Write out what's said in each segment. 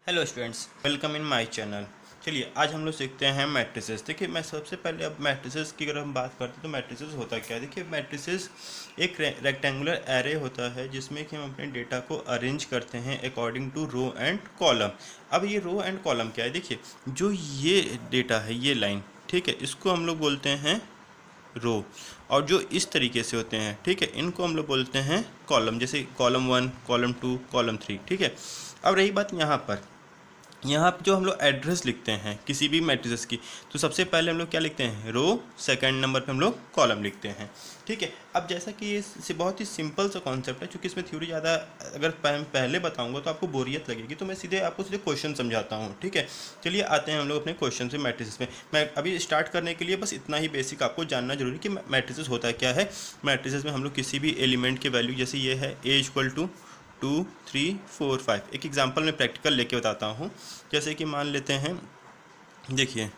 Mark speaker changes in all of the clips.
Speaker 1: Hello students, welcome in my channel. चलिए आज हम लोग सीखते हैं मैट्रिसेस। देखिए मैं सबसे पहले अब मैट्रिसेस की अगर हम बात करते हैं तो मैट्रिसेस होता क्या है। देखिए मैट्रिसेस एक रेक्टेंगुलर एरे होता है जिसमें कि हम अपने डेटा को अरेंज करते हैं according to row and column. अब ये रो एंड कॉलम क्या है, देखिए जो ये डेटा है ये लाइन, ठीक है, इसको हम लोग बोलते हैं रो। और जो इस तरीके से होते हैं, ठीक है, इनको हम लोग बोलते हैं कॉलम, जैसे कॉलम 1, कॉलम 2, कॉलम 3, ठीक है। अब रही बात यहाँ पर जो हम लोग एड्रेस लिखते हैं किसी भी मैट्रिसेस की, तो सबसे पहले हम लोग क्या लिखते हैं, रो, सेकंड नंबर पे हम लोग कॉलम लिखते हैं, ठीक है। अब जैसा कि ये बहुत ही सिंपल सा कॉन्सेप्ट है, क्योंकि इसमें थ्योरी ज़्यादा अगर पहले बताऊंगा तो आपको बोरियत लगेगी, तो मैं आपको सीधे क्वेश्चन समझाता हूँ, ठीक है। चलिए आते हैं हम लोग अपने क्वेश्चन से मैट्रिसेस में। मैं अभी स्टार्ट करने के लिए बस इतना ही बेसिक आपको जानना जरूरी कि मैट्रिसेस होता क्या है। मैट्रिसेस में हम लोग किसी भी एलिमेंट के वैल्यू, जैसे ये है A = 2, 3, 4, 5, एक एग्जांपल में प्रैक्टिकल लेके बताता हूँ। जैसे कि मान लेते हैं, देखिए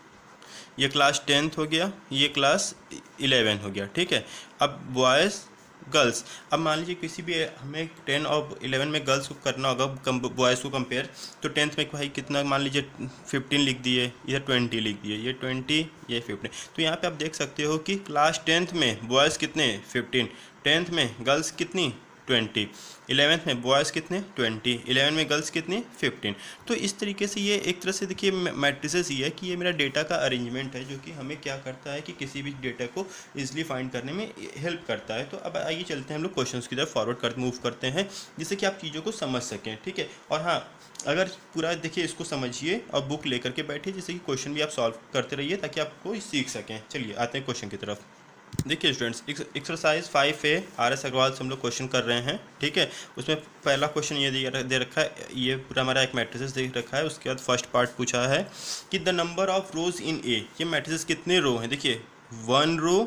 Speaker 1: ये क्लास 10th हो गया, ये क्लास 11 हो गया, ठीक है। अब बॉयज़ गर्ल्स, अब मान लीजिए किसी भी हमें 10 और 11 में गर्ल्स को करना होगा बॉयज़ को कंपेयर, तो 10th में भाई कितना, मान लीजिए 15 लिख दिए, इधर 20 लिख दिए, ये 20 ये 15। तो यहाँ पे आप देख सकते हो कि क्लास 10th में बॉयज़ कितने 15, 10th में गर्ल्स कितनी 20, 11th में बॉयज़ कितने 20, 11 में गर्ल्स कितनी 15। तो इस तरीके से ये एक तरह से देखिए मैट्रिसेस ये है कि ये मेरा डेटा का अरेंजमेंट है, जो कि हमें क्या करता है कि किसी भी डेटा को इजीली फाइंड करने में हेल्प करता है। तो अब आइए चलते हैं हम लोग क्वेश्चंस की तरफ मूव करते हैं, जिससे कि आप चीज़ों को समझ सकें, ठीक है। और हाँ, अगर पूरा देखिए इसको समझिए और बुक लेकर के बैठिए, जिससे कि क्वेश्चन भी आप सॉल्व करते रहिए ताकि आपको सीख सकें। चलिए आते हैं क्वेश्चन की तरफ। देखिए students, exercise 5A RS Agarwal से हम लोग क्वेश्चन कर रहे हैं, ठीक है। उसमें पहला क्वेश्चन ये दे रखा है, ये पूरा हमारा एक मैट्रिसेस दे रखा है। उसके बाद फर्स्ट पार्ट पूछा है कि the number of rows in ए, ये मैट्रिसेस कितने रो हैं। देखिए 1 रो,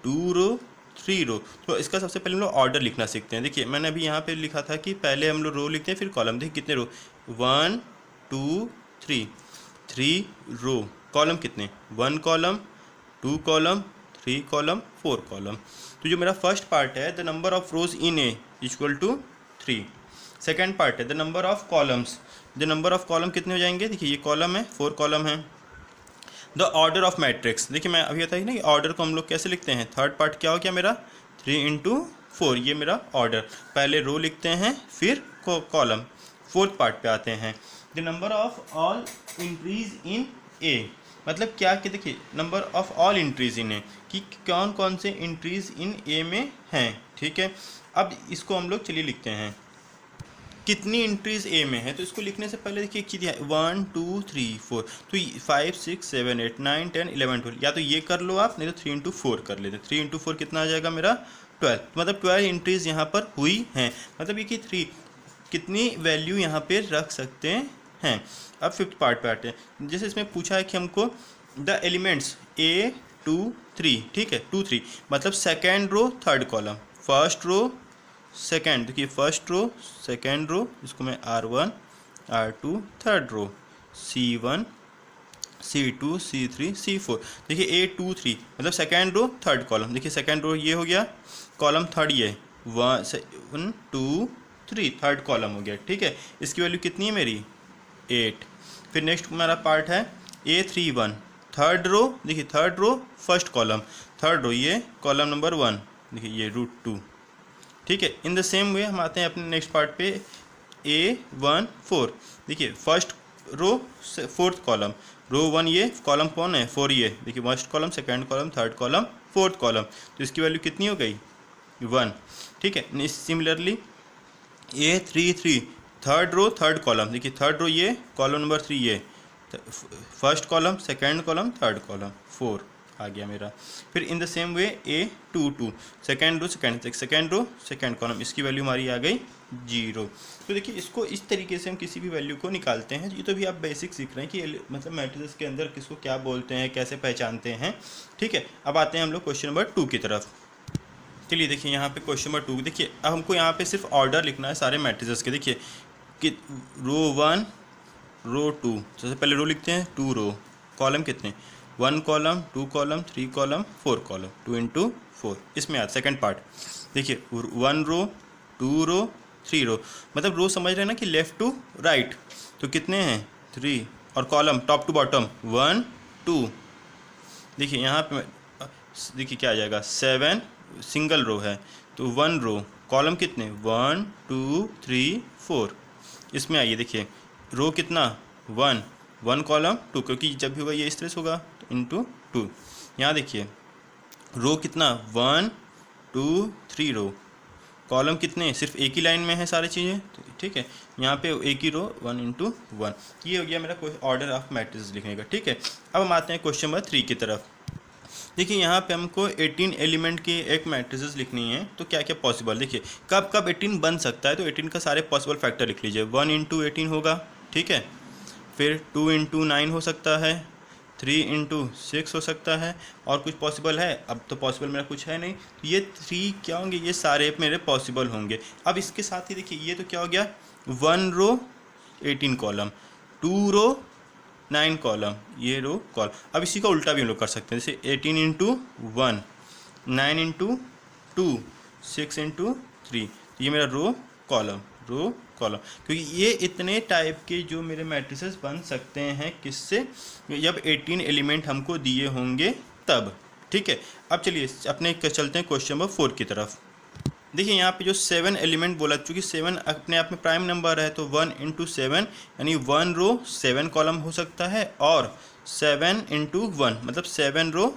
Speaker 1: 2 रो, 3 रो। तो इसका सबसे पहले हम लोग ऑर्डर लिखना सीखते हैं। देखिए मैंने अभी यहाँ पे लिखा था कि पहले हम लोग रो लिखते हैं फिर कॉलम। देखिए कितने रो, 1 2 3, 3 रो। कॉलम कितने, 1 कॉलम, 2 कॉलम, 3 कॉलम, 4 कॉलम। तो जो मेरा फर्स्ट पार्ट है, the number of rows in A = 3। Second part है the number of columns, the number of column कितने हो जाएंगे। देखिए ये कॉलम है, 4 कॉलम है। द ऑर्डर ऑफ मैट्रिक्स, देखिए मैं अभी बताया ना कि ऑर्डर को हम लोग कैसे लिखते हैं। थर्ड पार्ट क्या हो गया मेरा, 3 × 4, ये मेरा ऑर्डर। पहले रो लिखते हैं फिर कॉलम। फोर्थ पार्ट पे आते हैं, the number of all entries in A, मतलब क्या कि देखिए number of all entries in A, कि कौन कौन से इंट्रीज इन ए में हैं, ठीक है। अब इसको हम लोग चलिए लिखते हैं, कितनी इंट्रीज ए में है। तो इसको लिखने से पहले देखिए एक चीज़ है, 1 2 3 4, तो 5 6 7 8 9 10 11 12, या तो ये कर लो आप, नहीं तो 3 × 4 कर लेते। 3 × 4 कितना आ जाएगा मेरा 12, मतलब 12 इंट्रीज यहाँ पर हुई हैं। मतलब ये कि 3 कितनी वैल्यू यहाँ पे रख सकते हैं। अब फिफ्थ पार्ट पे आते हैं, जैसे इसमें पूछा है कि हमको द एलिमेंट्स A 2 3, ठीक है, 2 3, मतलब second row third column, first row second, देखिए फर्स्ट रो सेकेंड रो, इसको मैं R1 R2, third row C1 C2 C3 C4। देखिए A 2 3 मतलब सेकेंड रो थर्ड कॉलम। देखिए सेकेंड रो ये हो गया, कॉलम थर्ड ये 1 2 3, थर्ड कॉलम हो गया, ठीक है। इसकी वैल्यू कितनी है मेरी 8। फिर नेक्स्ट मेरा पार्ट है A31, थर्ड रो, देखिए third row first column, third row ये कॉलम नंबर 1, देखिए ये √2, ठीक है। इन द सेम वे हम आते हैं अपने नेक्स्ट पार्ट पे A14, देखिए first row fourth column, row 1 ये कॉलम कौन है 4, ये देखिए first column second column third column fourth column, तो इसकी वैल्यू कितनी हो गई 1, ठीक है। Similarly A33, third row third column, देखिए थर्ड रो ये कॉलम नंबर 3 ये first column second column third column 4 आ गया मेरा। फिर in the same way A22, second row second row second column, इसकी वैल्यू हमारी आ गई 0। तो देखिए इसको इस तरीके से हम किसी भी वैल्यू को निकालते हैं। ये तो भी आप बेसिक सीख रहे हैं कि मतलब मैट्रिसेस के अंदर किसको क्या बोलते हैं, कैसे पहचानते हैं, ठीक है। अब आते हैं हम लोग क्वेश्चन नंबर 2 की तरफ। चलिए देखिए यहाँ पे क्वेश्चन नंबर 2, देखिए अब हमको यहाँ पे सिर्फ ऑर्डर लिखना है सारे मैट्रिसेस के। देखिए कि रो 1 रो 2, सबसे पहले रो लिखते हैं 2 रो, कॉलम कितने 1 कॉलम 2 कॉलम 3 कॉलम 4 कॉलम, 2 × 4। इसमें आता सेकेंड पार्ट, देखिए 1 रो 2 रो 3 रो, मतलब रो समझ रहे हैं ना कि लेफ़्ट टू राइट, तो कितने हैं 3, और कॉलम टॉप टू बॉटम 1 2। देखिए यहाँ पे देखिए क्या आ जाएगा 7, सिंगल रो है तो 1 रो, कॉलम कितने 1 2 3 4। इसमें आइए देखिए रो कितना 1 1 कॉलम 2, क्योंकि जब भी होगा ये इस तरह से होगा तो इंटू 2। यहाँ देखिए रो कितना 1 2 3 रो, कॉलम कितने सिर्फ एक ही लाइन में है सारी चीज़ें, ठीक है। यहाँ पे एक ही रो 1 इंटू 1। ये हो गया मेरा ऑर्डर ऑफ मैट्रिक्स लिखने का, ठीक है। अब हम आते हैं क्वेश्चन नंबर 3 की तरफ। देखिए यहाँ पे हमको 18 एलिमेंट की एक मैट्रिसेस लिखनी है, तो क्या क्या पॉसिबल, देखिए कब कब 18 बन सकता है, तो 18 का सारे पॉसिबल फैक्टर लिख लीजिए। 1 इंटू 18 होगा, ठीक है। फिर 2 इंटू 9 हो सकता है, 3 इंटू 6 हो सकता है, और कुछ पॉसिबल है, अब तो पॉसिबल मेरा कुछ है नहीं, तो ये 3 क्या होंगे, ये सारे मेरे पॉसिबल होंगे। अब इसके साथ ही देखिए ये तो क्या हो गया 1 रो 18 कॉलम, 2 रो 9 कॉलम, ये रो कॉलम। अब इसी का उल्टा भी हम लोग कर सकते हैं, जैसे 18 इंटू 1, 9 इंटू 2, 6 इंटू 3, तो ये मेरा रो कॉलम क्योंकि ये इतने टाइप के जो मेरे मैट्रिसेस बन सकते हैं किससे, जब 18 एलिमेंट हमको दिए होंगे तब, ठीक है। अब चलिए अपने चलते हैं क्वेश्चन नंबर 4 की तरफ। देखिए यहाँ पे जो 7 एलिमेंट बोला, चूँकि 7 अपने आप में प्राइम नंबर है तो 1 इंटू 7 यानी 1 रो 7 कॉलम हो सकता है, और 7 इंटू 1 मतलब 7 रो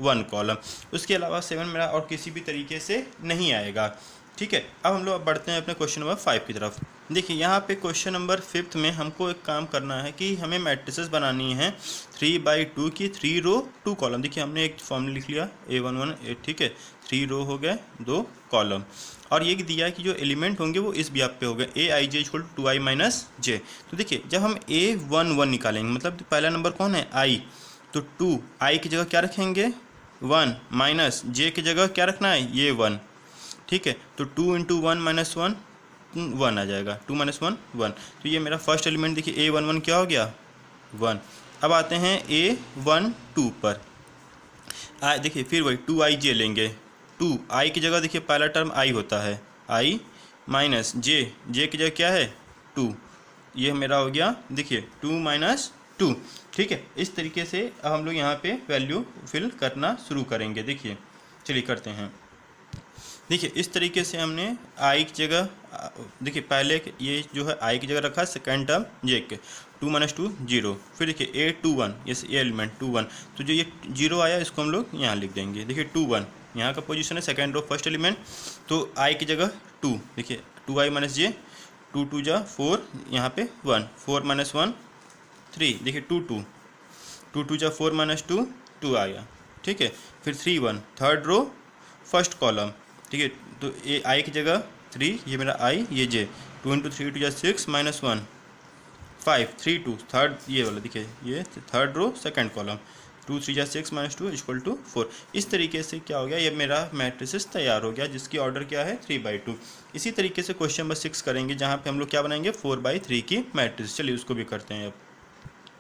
Speaker 1: 1 कॉलम। उसके अलावा 7 मेरा और किसी भी तरीके से नहीं आएगा, ठीक है। अब हम लोग बढ़ते हैं अपने क्वेश्चन नंबर 5 की तरफ। देखिए यहाँ पे क्वेश्चन नंबर 5 में हमको एक काम करना है कि हमें मैट्रिसेस बनानी है 3/2 की, 3 रो 2 कॉलम। देखिए हमने एक फॉर्मूला लिख लिया A11, ठीक है, 3 रो हो गए 2 कॉलम, और ये दिया है कि जो एलिमेंट होंगे वो इस ब्याप पे हो गए Aij = 2i - j। तो देखिए जब हम A11 निकालेंगे, मतलब पहला नंबर कौन है i, तो 2 i की जगह क्या रखेंगे 1 माइनस j की जगह क्या रखना है ये 1, ठीक है। तो 2 इंटू 1 माइनस 1 1 आ जाएगा, 2 माइनस 1 1। तो ये मेरा फर्स्ट एलिमेंट देखिए A11 क्या हो गया 1। अब आते हैं A12 पर, देखिए फिर वही 2ij लेंगे, 2 i की जगह देखिए पहला टर्म i होता है i माइनस j की जगह क्या है 2, ये मेरा हो गया देखिए 2 माइनस 2, ठीक है। इस तरीके से अब हम लोग यहाँ पे वैल्यू फिल करना शुरू करेंगे। देखिए चलिए करते हैं। देखिए इस तरीके से हमने i की जगह, देखिए पहले ये जो है i की जगह रखा, सेकेंड टर्म j के 2 माइनस 2 0, फिर देखिए A21 ये एलिमेंट 21, तो जो ये 0 आया इसको हम लोग यहाँ लिख देंगे। देखिए 21 यहाँ का पोजीशन है, सेकेंड रो फर्स्ट एलिमेंट, तो i की जगह 2, देखिए 2i माइनस j, 2 2 जा 4, यहाँ पे 1, 4 माइनस 1 3, देखिए 2 2, 2 2 जा 4 माइनस 2 2 आ गया, ठीक है। फिर 3 1 थर्ड रो फर्स्ट कॉलम, ठीक है, तो ये i की जगह 3, ये मेरा i, ये j, 2 इंटू 3 2 जा 6 माइनस 1 5 3 2 थर्ड, ये वाला देखिए ये थर्ड रो सेकंड कॉलम, 2 3 जा 6 माइनस 2 = 4। इस तरीके से क्या हो गया, ये मेरा मैट्रिसेस तैयार हो गया जिसकी ऑर्डर क्या है 3/2। इसी तरीके से क्वेश्चन नंबर 6 करेंगे जहाँ पे हम लोग क्या बनाएंगे 4/3 की मैट्रिक्स। चलिए उसको भी करते हैं। अब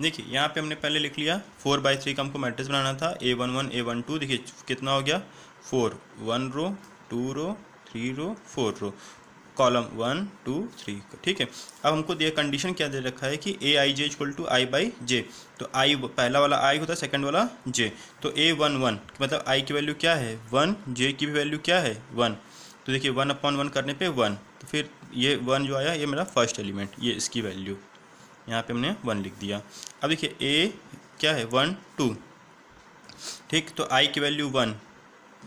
Speaker 1: देखिए यहाँ पे हमने पहले लिख लिया 4/3 का हमको मैट्रिक्स बनाना था, A11 A12, देखिए कितना हो गया 4, 1 रो 2 रो 3 रो 4 रो, कॉलम 1 2 3, ठीक है। अब हमको दिया कंडीशन क्या दे रखा है कि Aij = i/j, तो i पहला वाला i होता है, सेकंड वाला j, तो A11 मतलब i की वैल्यू क्या है 1, j की भी वैल्यू क्या है 1, तो देखिए 1/1 करने पे 1, तो फिर ये 1 जो आया ये मेरा फर्स्ट एलिमेंट, ये इसकी वैल्यू यहाँ पे हमने 1 लिख दिया। अब देखिए a क्या है 1 2, ठीक, तो i की वैल्यू 1,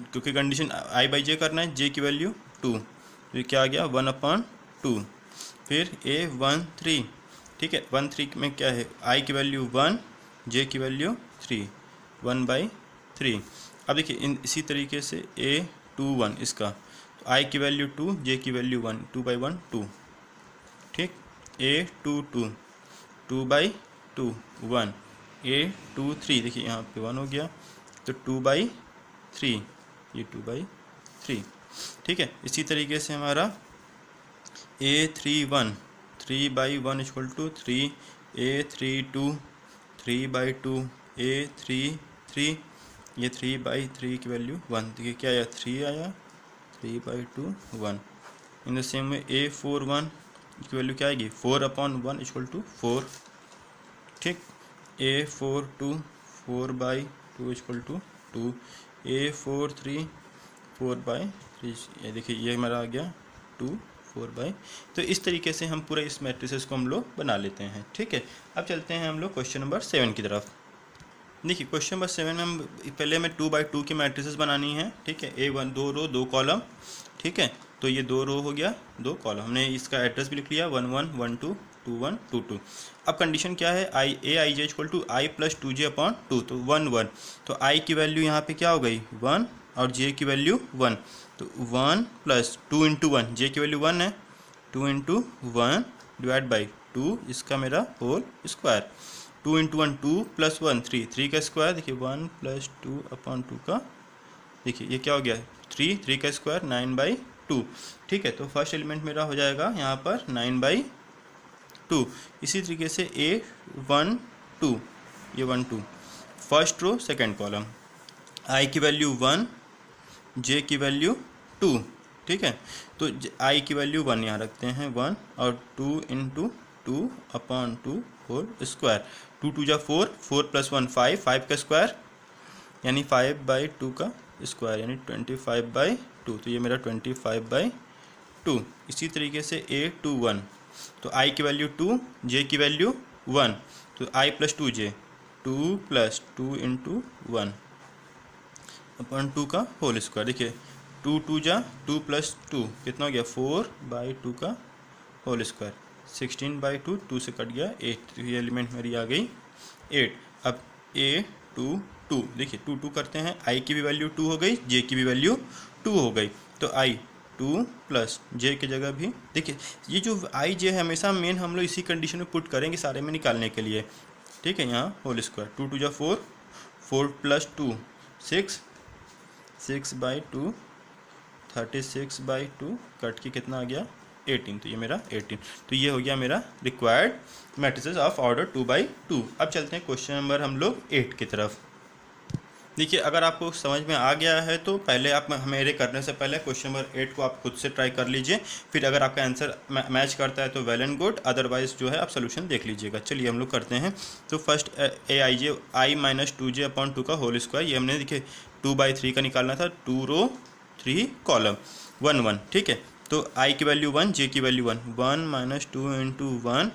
Speaker 1: क्योंकि कंडीशन i/j करना है, j की वैल्यू 2, तो क्या आ गया 1/2। फिर A13, ठीक है, 13 में क्या है i की वैल्यू 1, j की वैल्यू 3, 1/3। अब देखिए इसी तरीके से A21 इसका, तो i की वैल्यू 2, j की वैल्यू 1, 2/1 2, ठीक। A22 2/2 1, A23 देखिए यहाँ पे 1 हो गया, तो 2/3, ये 2/3, ठीक है। इसी तरीके से हमारा A31 3/1 = 3, A32 3/2, A33 ये 3/3 की वैल्यू 1, देखिए क्या आया 3 आया, 3/2 1, इन द सेम वे A41 की वैल्यू क्या आएगी 4/1 इक्वल टू 4, ठीक। A42 4/2 इक्वल टू 2, A43 4/3, ये देखिए ये हमारा आ गया 2 4/, तो इस तरीके से हम पूरा इस मैट्रिसेस को हम लोग बना लेते हैं, ठीक है। अब चलते हैं हम लोग क्वेश्चन नंबर 7 की तरफ। देखिए क्वेश्चन नंबर 7 में हम पहले हमें 2/2 की मैट्रिसेस बनानी है, ठीक है। A1 2 रो 2 कॉलम, ठीक है। तो ये 2 रो हो गया 2 कॉलम, हमने इसका एड्रेस भी लिख लिया 1 1 1 2 2 1 2 2। अब कंडीशन क्या है Aij equal to I plus 2j/2, तो 1 1, तो I की वैल्यू यहाँ पे क्या हो गई 1 और j की वैल्यू 1, तो 1 प्लस 2 इंटू 1, j की वैल्यू 1 है, 2 इंटू 1 डिवाइड बाई 2, इसका मेरा होल स्क्वायर, 2 इंटू 1 2 प्लस 1 3, 3 का स्क्वायर, देखिए 1 प्लस 2/2 का, देखिए ये क्या हो गया 3, 3 का स्क्वायर 9/2, ठीक है। तो फर्स्ट एलिमेंट मेरा हो जाएगा यहाँ पर 9/2। इसी तरीके से A1 2, ये 1 2 first row second column, I की वैल्यू 1, J की वैल्यू 2, ठीक है। तो I की वैल्यू 1 यहाँ रखते हैं 1 और 2 इंटू 2/2 होल स्क्वायर, 2 2 जा 4, 4 प्लस 1 5, 5 का स्क्वायर यानी 5/2 का स्क्वायर यानी 25/2, तो ये मेरा 25/2। इसी तरीके से A21, तो I की वैल्यू 2, J की वैल्यू 1, तो I plus 2j, 2 plus 2 into 1/2 का होल स्क्वायर, देखिए 2 2 जा 2 प्लस 2 कितना हो गया 4/2 का होल स्क्वायर, 16/2, 2 से कट गया 8, तो ये एलिमेंट मेरी आ गई 8। अब A22, देखिए 2 2 करते हैं, I की भी वैल्यू 2 हो गई, J की भी वैल्यू 2 हो गई, तो I 2 प्लस J की जगह भी, देखिए ये जो I J है हमेशा मेन हम लोग इसी कंडीशन में पुट करेंगे सारे में निकालने के लिए, ठीक है। यहाँ होल स्क्वायर 2 2 जा 4, 4 प्लस 2 6, 6/2, 36/2 कट के कितना आ गया 18, तो ये मेरा 18, तो ये हो गया मेरा रिक्वायर्ड मैट्रिसेस ऑफ ऑर्डर 2/2। अब चलते हैं क्वेश्चन नंबर हम लोग 8 की तरफ। देखिए अगर आपको समझ में आ गया है तो पहले आप मेरे करने से पहले क्वेश्चन नंबर 8 को आप खुद से ट्राई कर लीजिए, फिर अगर आपका आंसर मैच करता है तो वेल एंड गुड, अदरवाइज जो है आप सोल्यूशन देख लीजिएगा। चलिए हम लोग करते हैं। तो first Aij I minus 2j/2 का होल स्क्वायर, ये हमने देखिए 2/3 का निकालना था, 2 रो 3 कॉलम 1 1, ठीक है। तो I की वैल्यू 1, J की वैल्यू 1, 1 माइनस 2 इंटू 1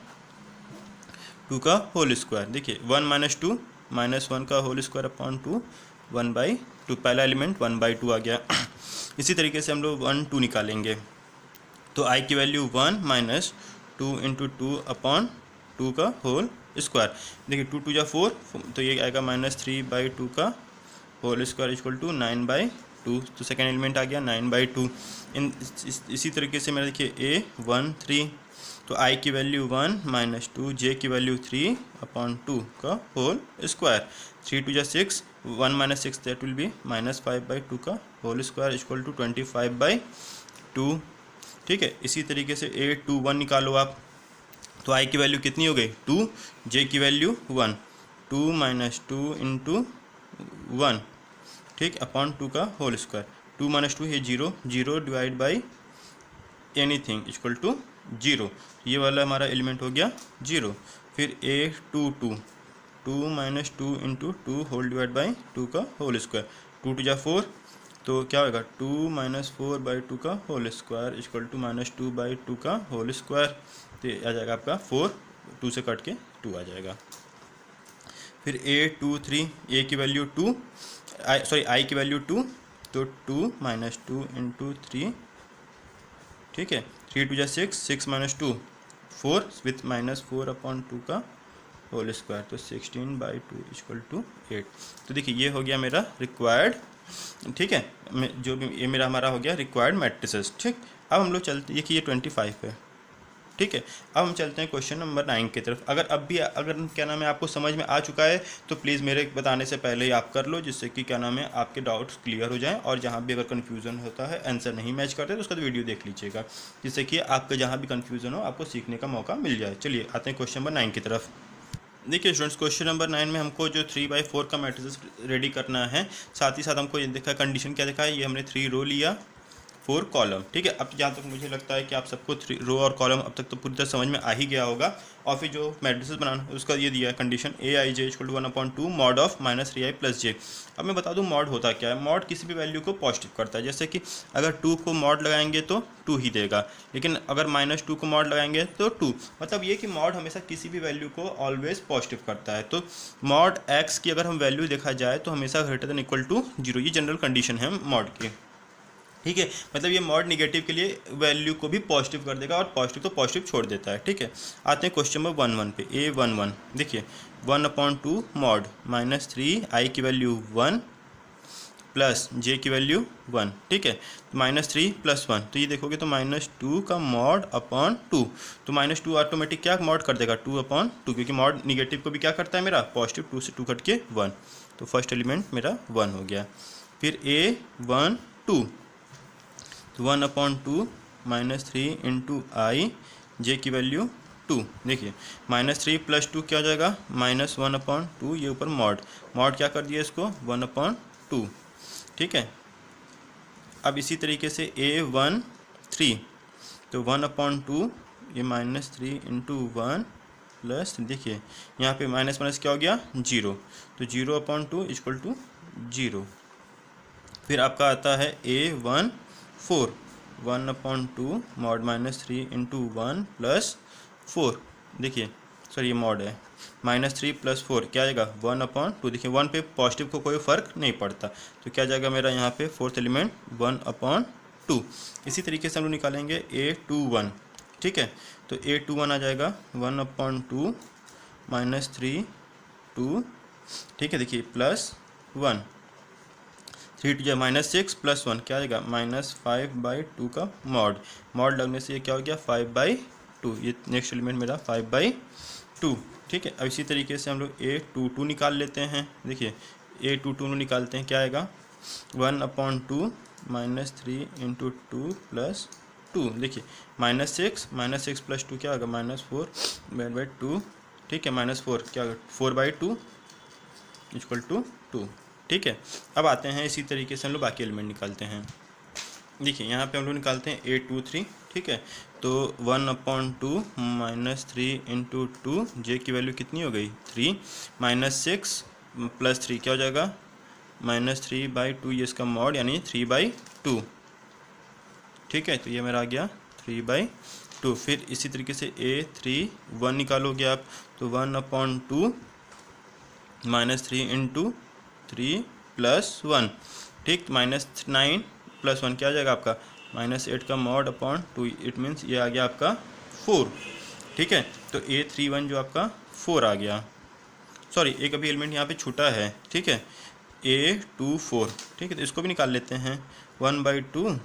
Speaker 1: 2 का होल स्क्वायर, देखिए 1 माइनस 2 माइनस 1 का होल स्क्वायर अपॉन 2 1/2, पहला एलिमेंट 1/2 आ गया। इसी तरीके से हम लोग 1 2 निकालेंगे, तो I की वैल्यू 1 माइनस 2 इंटू 2/2 का होल स्क्वायर, देखिए 2 2 जा 4, तो ये आएगा -3/2 का होल स्क्वायर इक्वल टू 9/2, तो सेकेंड एलिमेंट आ गया 9/2। इसी तरीके से मेरा देखिए A13, तो I की वैल्यू 1 माइनस 2, J की वैल्यू 3/2 का होल स्क्वायर, 3 2 जा 6, 1 माइनस 6 दैट विल बी -5/2 का होल स्क्वायर इक्वल टू 25/2, ठीक है। इसी तरीके से A21 निकालो आप, तो I की वैल्यू कितनी हो गई 2, J की वैल्यू 1, 2 माइनस 2 इंटू 1, ठीक, अपॉन 2 का होल स्क्वायर, 2 माइनस 2 है 0, 0 divide by anything equal to 0, ये वाला हमारा एलिमेंट हो गया 0। फिर A22, 2 minus 2 into 2 whole divide by 2 का होल स्क्वायर, 2 2 जा 4, तो क्या होगा 2 माइनस 4/2 का होल स्क्वायर इक्वल टू -2/2 का होल स्क्वायर, तो ये आ जाएगा आपका 4, 2 से कट के 2 आ जाएगा। फिर A23, A की वैल्यू 2, I की वैल्यू 2, तो 2 माइनस 2 इंटू 3, ठीक है, 3 2 जा 6, 6 माइनस 2 4 विथ -4/2 का होल स्क्वायर, तो 16/2 इक्वल टू 8। तो देखिए ये हो गया मेरा रिक्वायर्ड, ठीक है, जो भी ये मेरा हमारा हो गया रिक्वायर्ड मैट्रिसेस, ठीक। अब हम लोग चलते, ये कि ये 25 है, ठीक है। अब हम चलते हैं क्वेश्चन नंबर 9 की तरफ। अगर क्या नाम है आपको समझ में आ चुका है तो प्लीज़ मेरे बताने से पहले ही आप कर लो, जिससे कि क्या नाम है आपके डाउट्स क्लियर हो जाएं, और जहां भी अगर कन्फ्यूज़न होता है आंसर नहीं मैच करते तो उसका तो वीडियो देख लीजिएगा, जिससे कि आपका जहां भी कन्फ्यूज़न हो आपको सीखने का मौका मिल जाए। चलिए आते हैं क्वेश्चन नंबर 9 की तरफ। देखिए स्टूडेंट्स, क्वेश्चन नंबर 9 में हमको जो 3/4 का मैट्रिसेस रेडी करना है, साथ ही साथ हमको ये देखा कंडीशन क्या देखा है, ये हमने 3 रो लिया 4 कॉलम। ठीक है, अब जहाँ तक मुझे लगता है कि आप सबको 3 रो और कॉलम अब तक तो पूरी तरह समझ में आ ही गया होगा। और फिर जो मैट्रिसेस बनाना उसका ये दिया है condition A I J equal to 1/2 mod of -3i + j। अब मैं बता दूं मॉड होता क्या है। मॉड किसी भी वैल्यू को पॉजिटिव करता है, जैसे कि अगर 2 को मॉड लगाएंगे तो 2 ही देगा, लेकिन अगर -2 को मॉड लगाएंगे तो 2। मतलब ये कि मॉड हमेशा किसी भी वैल्यू को ऑलवेज पॉजिटिव करता है। तो मॉड एक्स की अगर हम वैल्यू देखा जाए तो हमेशा ग्रेटर देन इक्वल टू 0, ये जनरल कंडीशन है मॉड की। ठीक है, मतलब ये मॉड निगेटिव के लिए वैल्यू को भी पॉजिटिव कर देगा और पॉजिटिव तो पॉजिटिव छोड़ देता है। ठीक है, आते हैं क्वेश्चन नंबर 1 पे। A11 देखिए 1/2 मॉड -3i की वैल्यू 1 प्लस j की वैल्यू 1। ठीक है, -3 + 1 तो ये देखोगे तो -2 का मॉड अपॉन 2। तो -2 ऑटोमेटिक क्या मॉड कर देगा 2/2, क्योंकि मॉड निगेटिव को भी क्या करता है मेरा पॉजिटिव, 2 से 2 कट के 1। तो फर्स्ट एलिमेंट मेरा 1 हो गया। फिर A12 तो 1/2 -3 × i j की वैल्यू 2। देखिए -3 + 2 क्या हो जाएगा -1/2, ये ऊपर मॉड क्या कर दिया इसको 1/2। ठीक है, अब इसी तरीके से A13 तो 1/2 ये -3 × 1 प्लस देखिए यहाँ पे माइनस माइनस क्या हो गया 0, तो 0/2 = 0। फिर आपका आता है A14 1/2 मॉड -3 × 1 + 4। देखिए सर ये मॉड है -3 + 4 क्या आएगा 1/2। देखिए 1 पे पॉजिटिव को कोई फ़र्क नहीं पड़ता, तो क्या जाएगा मेरा यहाँ पे फोर्थ एलिमेंट 1/2। इसी तरीके से हम लोग निकालेंगे A21। ठीक है, तो A21 आ जाएगा 1/2 -3 2। ठीक है, देखिए +1 3 × -6 + 1 क्या आएगा -5/2 का मॉड लगने से ये क्या हो गया 5/2। ये नेक्स्ट एलिमेंट मेरा 5/2। ठीक है, अब इसी तरीके से हम लोग A22 निकाल लेते हैं। देखिए A22 निकालते हैं क्या आएगा 1/2 -3 × 2 + 2। देखिए -6 + 2 क्या होगा -4/2। ठीक है, -4 क्या होगा 4/2 = 2। ठीक है, अब आते हैं इसी तरीके से हम लोग बाकी एलिमेंट निकालते हैं। देखिए यहाँ पे हम लोग निकालते हैं A23। ठीक है, तो 1/2 -3 × 2 j की वैल्यू कितनी हो गई 3 -6 + 3 क्या हो जाएगा -3/2, ये इसका मॉड यानी 3/2। ठीक है, तो ये मेरा आ गया 3/2। फिर इसी तरीके से A31 निकालोगे आप तो 1/2 -3 × 3 + 1। ठीक, -9 + 1 क्या आ जाएगा आपका -8 का मॉड अपॉन 2। इट मीन्स ये आ गया आपका 4। ठीक है, तो A31 जो आपका 4 आ गया। सॉरी एक अभी एलिमेंट यहाँ पे छूटा है। ठीक है, A24। ठीक है, तो इसको भी निकाल लेते हैं 1/2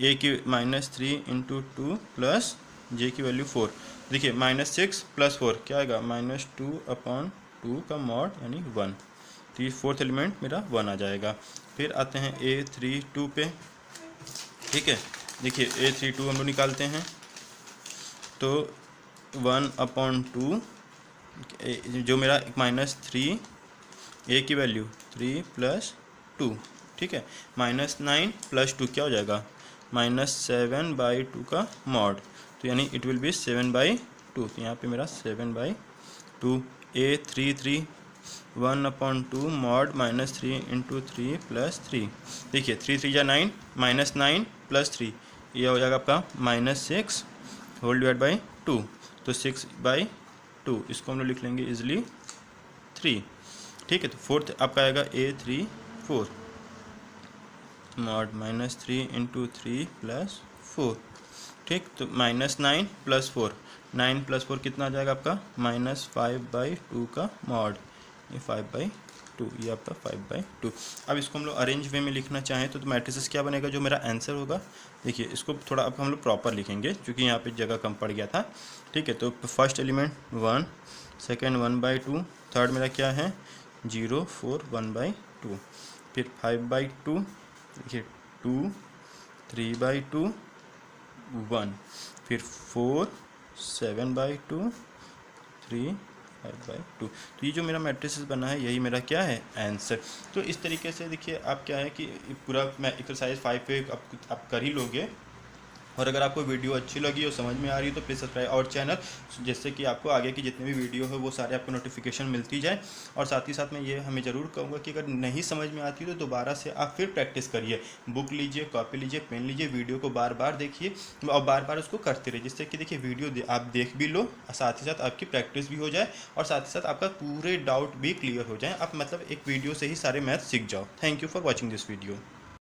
Speaker 1: a की -3 × 2 प्लस j की वैल्यू 4। देखिए -6 + 4 क्या आएगा -2/2 का मॉड यानी 1। तो ये फोर्थ एलिमेंट मेरा 1 आ जाएगा। फिर आते हैं A32 पे। ठीक है, देखिए A32 हम लोग निकालते हैं तो 1/2 जो मेरा -3 a की वैल्यू 3 + 2। ठीक है, -9 + 2 क्या हो जाएगा -7/2 का मॉड, तो यानी इट विल बी 7/2। तो यहाँ पे मेरा 7/2। A33 1/2 mod -3 × 3 + 3। देखिए 3 3 जा 9 -9 + 3 ये हो जाएगा आपका -6 होल डिवाइड 2, तो 6/2। इसको हम लोग लिख लेंगे इजली 3। ठीक है, तो फोर्थ आपका आएगा A34 मॉड -3 × 3 + 4। ठीक, तो -9 + 4 9 + 4 कितना आ जाएगा आपका -5/2 का मॉड, ये 5/2, ये आपका 5/2। अब इसको हम लोग अरेंज वे में लिखना चाहें तो मैट्रिसेस क्या बनेगा जो मेरा आंसर होगा। देखिए इसको थोड़ा अब हम लोग प्रॉपर लिखेंगे क्योंकि यहाँ पे जगह कम पड़ गया था। ठीक है, तो फर्स्ट एलिमेंट 1, सेकेंड 1/2, थर्ड मेरा क्या है 0 4 1/2, फिर 5/2, देखिए 2 3/2 1, फिर 4 7/2 3 5/2। तो ये जो मेरा मैट्रिसेस बना है यही मेरा क्या है आंसर। तो इस तरीके से देखिए आप क्या है कि पूरा मैं एक्सरसाइज 5 पे आप कर ही लोगे। और अगर आपको वीडियो अच्छी लगी और समझ में आ रही है तो प्लीज़ सब्सक्राइब आवर चैनल, जिससे कि आपको आगे की जितनी भी वीडियो है वो सारे आपको नोटिफिकेशन मिलती जाए। और साथ ही साथ मैं ये हमें ज़रूर कहूँगा कि अगर नहीं समझ में आती तो दोबारा से आप फिर प्रैक्टिस करिए, बुक लीजिए, कॉपी लीजिए, पेन लीजिए, वीडियो को बार बार देखिए और बार बार उसको करते रहिए, जिससे कि देखिए वीडियो आप देख भी लो, साथ ही साथ आपकी प्रैक्टिस भी हो जाए और साथ ही साथ आपका पूरे डाउट भी क्लियर हो जाए। आप मतलब एक वीडियो से ही सारे मैथ सीख जाओ। Thank you for watching this video.